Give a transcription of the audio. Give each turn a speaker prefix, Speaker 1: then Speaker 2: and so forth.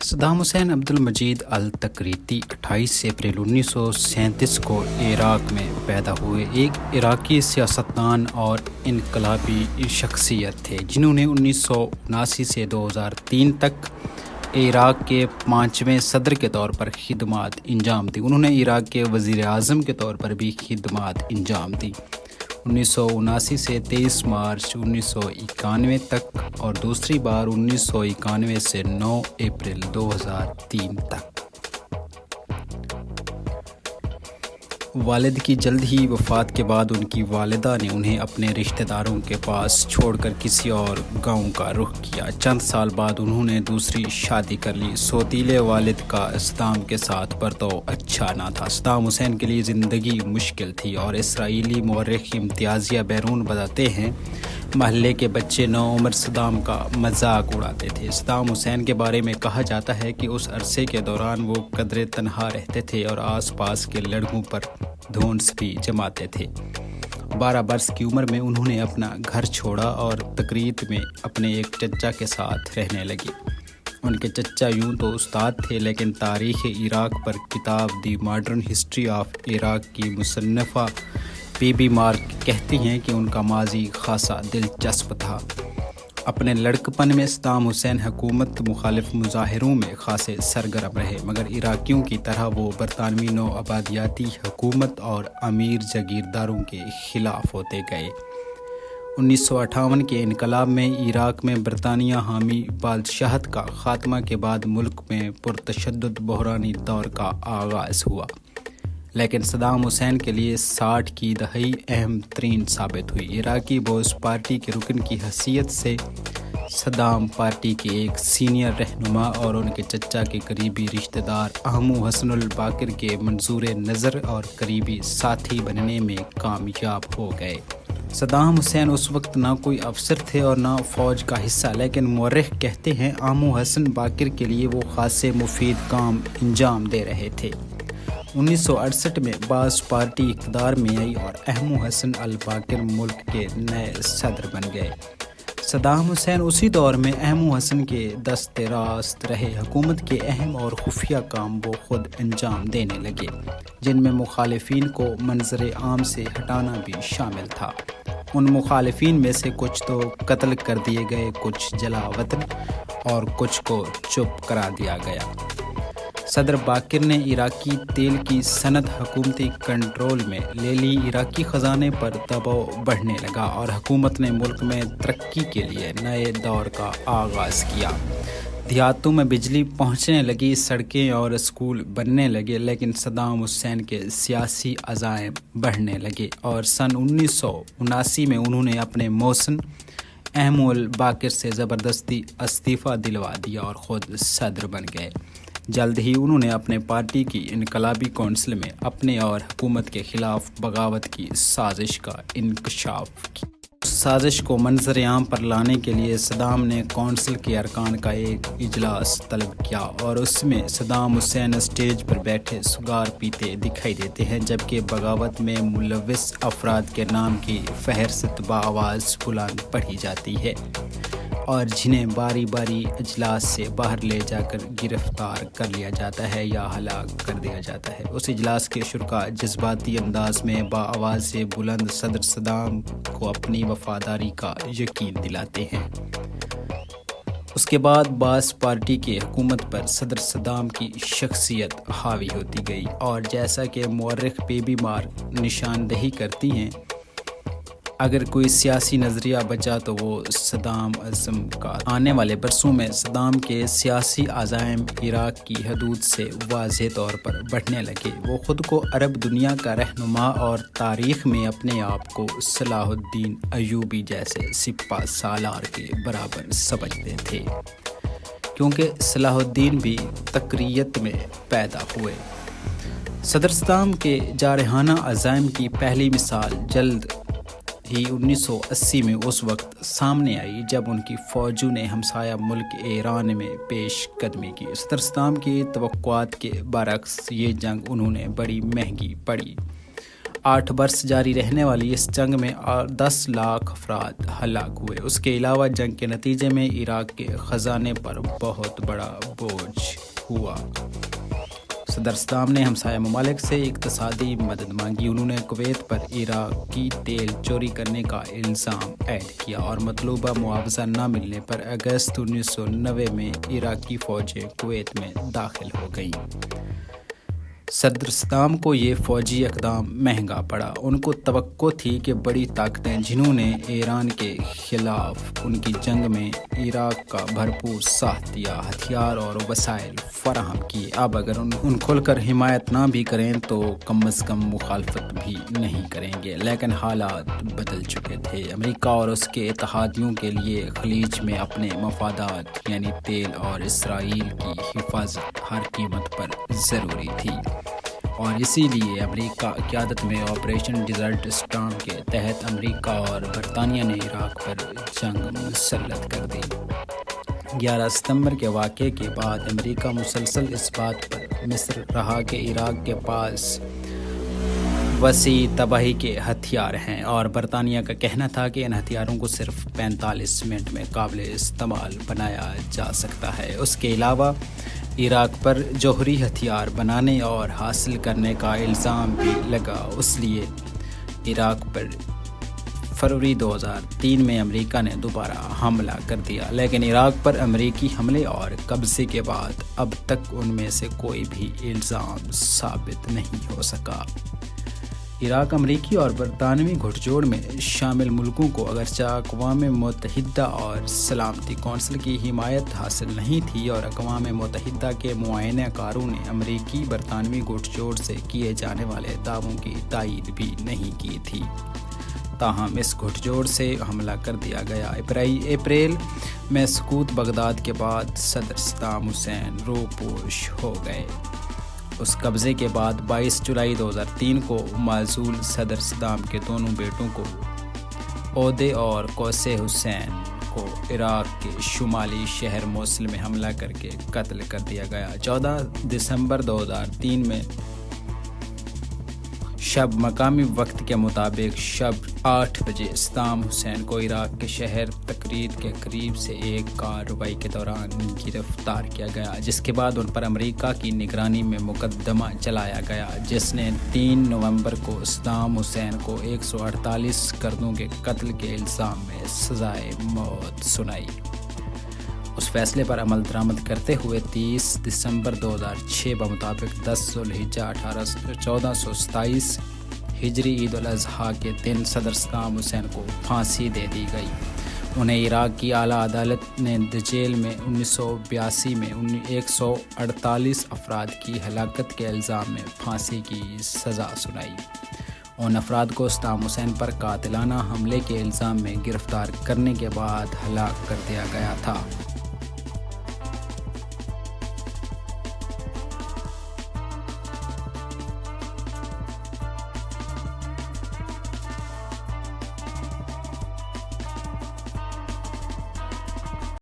Speaker 1: Saddam Hussein Abdul Majeed التکریتی 28 April 1937 کو عراق میں پیدا ہوئے ایک عراقی سیاستدان اور انقلابی شخصیت تھے جنہوں نے 1979 سے 2003 تک عراق کے 5ویں صدر کے طور پر خدمات انجام دی۔ انہوں نے عراق کے وزیر اعظم کے طور پر بھی خدمات انجام دی 1979 سے 23 مارچ 1991 تک اور دوسری بار 1991 سے 9 اپریل 2003 تک۔ والد کی جلد ہی وفات کے بعد ان کی والدہ نے انہیں اپنے رشتہ داروں کے پاس چھوڑ کر کسی اور گاؤں کا رخ کیا۔ چند سال بعد انہوں نے دوسری شادی کر لی۔ سوتیلے والد کا صدام کے ساتھ برتاؤ اچھا نہ تھا۔ صدام حسین کے لیے زندگی مشکل تھی اور اسرائیلی مورخ امتیازیہ بیرون بتاتے ہیں محلے کے بچے نوعمر صدام کا مذاق اڑاتے تھے۔ صدام حسین کے بارے میں کہا جاتا ہے کہ اس عرصے کے دوران وہ قدرے تنہا رہتے تھے اور آس پاس کے لڑکوں پر دھونس بھی جماتے تھے۔ 12 برس کی عمر میں انہوں نے اپنا گھر چھوڑا اور تکریت میں اپنے ایک چچا کے ساتھ رہنے لگے۔ ان کے چچا یوں تو استاد تھے لیکن تاریخ عراق پر کتاب the modern history of Iraq کی مصنفہ بی بی مارک کہتی ہیں کہ ان کا ماضی خاصا دلچسپ تھا۔ اپنے لڑکپن میں صدام حسین حکومت مخالف مظاہروں میں خاصے سرگرم رہے مگر عراقیوں کی طرح وہ برطانوی نو آبادیاتی حکومت اور امیر جاگیرداروں کے خلاف ہوتے گئے۔ 1958 کے انقلاب میں عراق میں برطانیہ حامی بادشاہت کا خاتمہ کے بعد ملک میں پرتشدد بحرانی دور کا آغاز ہوا، لیکن صدام حسین کے لیے 60 کی دہائی اہم ترین ثابت ہوئی۔ عراقی بوس پارٹی کے رکن کی حیثیت سے صدام پارٹی کے ایک سینئر رہنما اور ان کے چچا کے قریبی رشتہ دار احمو حسن الباقر کے منظور نظر اور قریبی ساتھی بننے میں کامیاب ہو گئے۔ صدام حسین اس وقت نہ کوئی افسر تھے اور نہ فوج کا حصہ، لیکن مورخ کہتے ہیں احمو حسن باقر کے لیے وہ خاصے مفید کام انجام دے رہے تھے۔ 1968 میں باعث پارٹی اقتدار میں آئی اور احمو حسن الباقر ملک کے نئے صدر بن گئے۔ صدام حسین اسی دور میں احمو حسن کے دست راست رہے۔ حکومت کے اہم اور خفیہ کام وہ خود انجام دینے لگے جن میں مخالفین کو منظر عام سے ہٹانا بھی شامل تھا۔ ان مخالفین میں سے کچھ تو قتل کر دیے گئے، کچھ جلا وطن اور کچھ کو چپ کرا دیا گیا۔ صدر باقر نے عراقی تیل کی صنعت حکومتی کنٹرول میں لے لی۔ عراقی خزانے پر دباؤ بڑھنے لگا اور حکومت نے ملک میں ترقی کے لیے نئے دور کا آغاز کیا۔ دیہاتوں میں بجلی پہنچنے لگی، سڑکیں اور اسکول بننے لگے، لیکن صدام حسین کے سیاسی عزائم بڑھنے لگے اور سن 1979 میں انہوں نے اپنے موسن احمو الباقر سے زبردستی استعفیٰ دلوا دیا اور خود صدر بن گئے۔ جلد ہی انہوں نے اپنے پارٹی کی انقلابی کونسل میں اپنے اور حکومت کے خلاف بغاوت کی سازش کا انکشاف کیا۔ اس سازش کو منظر عام پر لانے کے لیے صدام نے کونسل کے ارکان کا ایک اجلاس طلب کیا اور اس میں صدام حسین اسٹیج پر بیٹھے سگار پیتے دکھائی دیتے ہیں جبکہ بغاوت میں ملوث افراد کے نام کی فہرست بآواز بلند پڑھی جاتی ہے اور جنہیں باری باری اجلاس سے باہر لے جا کر گرفتار کر لیا جاتا ہے یا ہلاک کر دیا جاتا ہے۔ اس اجلاس کے شرکاء جذباتی انداز میں بآواز بلند صدر صدام کو اپنی وفاداری کا یقین دلاتے ہیں۔ اس کے بعد باعث پارٹی کی حکومت پر صدر صدام کی شخصیت حاوی ہوتی گئی اور جیسا کہ مورخ بی بی مارک نشاندہی کرتی ہیں، اگر کوئی سیاسی نظریہ بچا تو وہ صدام اعظم کا۔ آنے والے برسوں میں صدام کے سیاسی عزائم عراق کی حدود سے واضح طور پر بڑھنے لگے۔ وہ خود کو عرب دنیا کا رہنما اور تاریخ میں اپنے آپ کو صلاح الدین ایوبی جیسے سپہ سالار کے برابر سمجھتے تھے، کیونکہ صلاح الدین بھی تکریت میں پیدا ہوئے۔ صدر صدام کے جارحانہ عزائم کی پہلی مثال جلد ہی 1980 میں اس وقت سامنے آئی جب ان کی فوجوں نے ہمسایہ ملک ایران میں پیش قدمی کی۔ صدر صدام کی توقعات کے برعکس یہ جنگ انہوں نے بڑی مہنگی پڑی۔ 8 برس جاری رہنے والی اس جنگ میں 10 لاکھ افراد ہلاک ہوئے۔ اس کے علاوہ جنگ کے نتیجے میں عراق کے خزانے پر بہت بڑا بوجھ ہوا۔ صدر صدام نے ہمسایہ ممالک سے اقتصادی مدد مانگی۔ انہوں نے کویت پر عراقی تیل چوری کرنے کا الزام عائد کیا اور مطلوبہ معاوضہ نہ ملنے پر اگست 1990 میں عراقی فوجیں کویت میں داخل ہو گئیں۔ صدر صدام کو یہ فوجی اقدام مہنگا پڑا۔ ان کو توقع تھی کہ بڑی طاقتیں جنہوں نے ایران کے خلاف ان کی جنگ میں عراق کا بھرپور ساتھ دیا، ہتھیار اور وسائل فراہم کیے، اب اگر ان کھل کر حمایت نہ بھی کریں تو کم از کم مخالفت بھی نہیں کریں گے۔ لیکن حالات بدل چکے تھے۔ امریکہ اور اس کے اتحادیوں کے لیے خلیج میں اپنے مفادات یعنی تیل اور اسرائیل کی حفاظت ہر قیمت پر ضروری تھی، اور اسی لیے امریکہ قیادت میں آپریشن ڈیزرٹ اسٹارم کے تحت امریکہ اور برطانیہ نے عراق پر جنگ مسلط کر دی۔ 11 ستمبر کے واقعے کے بعد امریکہ مسلسل اس بات پر مصر رہا کہ عراق کے پاس وسیع تباہی کے ہتھیار ہیں، اور برطانیہ کا کہنا تھا کہ ان ہتھیاروں کو صرف 45 منٹ میں قابل استعمال بنایا جا سکتا ہے۔ اس کے علاوہ عراق پر جوہری ہتھیار بنانے اور حاصل کرنے کا الزام بھی لگا۔ اس لیے عراق پر فروری 2003 میں امریکہ نے دوبارہ حملہ کر دیا، لیکن عراق پر امریکی حملے اور قبضے کے بعد اب تک ان میں سے کوئی بھی الزام ثابت نہیں ہو سکا۔ عراق امریکی اور برطانوی گٹھ جوڑ میں شامل ملکوں کو اگرچہ اقوام متحدہ اور سلامتی کونسل کی حمایت حاصل نہیں تھی، اور اقوام متحدہ کے معائنہ کاروں نے امریکی برطانوی گٹھ جوڑ سے کیے جانے والے دعووں کی تائید بھی نہیں کی تھی، تاہم اس گٹھ جوڑ سے حملہ کر دیا گیا۔ اپریل میں سقوط بغداد کے بعد صدر صدام حسین روپوش ہو گئے۔ اس قبضے کے بعد 22 جولائی 2003 کو معزول صدر صدام کے دونوں بیٹوں کو عودے اور قوسے حسین کو عراق کے شمالی شہر موصل میں حملہ کر کے قتل کر دیا گیا۔ 14 دسمبر 2003 میں شب مقامی وقت کے مطابق شب 8 بجے صدام حسین کو عراق کے شہر تکریت کے قریب سے ایک کارروائی کے دوران گرفتار کیا گیا، جس کے بعد ان پر امریکہ کی نگرانی میں مقدمہ چلایا گیا، جس نے 3 نومبر کو صدام حسین کو 148 کردوں کے قتل کے الزام میں سزائے موت سنائی۔ اس فیصلے پر عمل درآمد کرتے ہوئے 30 دسمبر 2006 بمطابق 10 ذوالحجہ 1427 ہجری عید الاضحیٰ کے دن صدر صدام حسین کو پھانسی دے دی گئی۔ انہیں عراق کی اعلیٰ عدالت نے دجیل میں 1982 میں 148 افراد کی ہلاکت کے الزام میں پھانسی کی سزا سنائی۔ ان افراد کو صدام حسین پر قاتلانہ حملے کے الزام میں گرفتار کرنے کے بعد ہلاک کر دیا گیا تھا۔